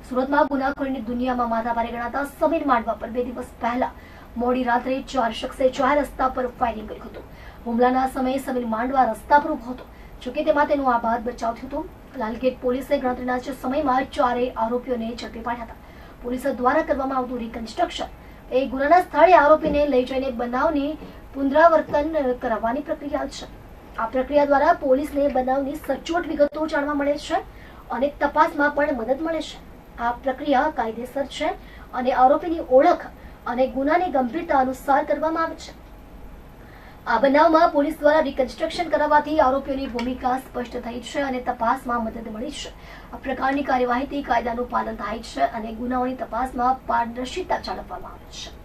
સુરતમાં ગુનાખોરીની દુનિયામાં માથાભારે ગણાતા સમીર માંડવા પર 2 દિવસ પહેલા મોડી રાત્રે 4 શખ્સે જાહેર રસ્તા પર ફાયરિંગ કર્યું હતું. હુમલાના સમયે સમીર માંડવા રસ્તા પર ઉભો હતો. જોકે તેમાં તેનો આબાદ બચાવ થયો હતો. લાલગેટ પોલીસે ગણતરીના જ સમયમાં 4 આરોપીઓને ઝડપી પાડ્યા હતા. પોલીસ દ્વારા કરવામાં આવતું રિકન્સ્ટ્રક્શન એ ગુનાના સ્થળે આરોપીને લઈ જઈને બનાવની પુનરાવર્તન કરાવવાની પ્રક્રિયા છે. આ પ્રક્રિયા દ્વારા પોલીસને બનાવની સચોટ વિગતો જાણવા મળે છે અને તપાસમાં પણ મદદ મળે છે. આ પ્રક્રિયા કાયદેસર છે અને આરોપીની ઓળખ અને ગુનાની ગંભીરતા અનુસાર કરવામાં આવે છે. આ બનાવમાં પોલીસ દ્વારા રિકન્સ્ટ્રક્શન કરાવવાથી આરોપીઓની ભૂમિકા સ્પષ્ટ થઈ છે અને તપાસમાં મદદ મળી છે. આ પ્રકારની કાર્યવાહીથી કાયદાનું પાલન થાય છે અને ગુનાઓની તપાસમાં પારદર્શિતા જાળવવામાં આવે છે.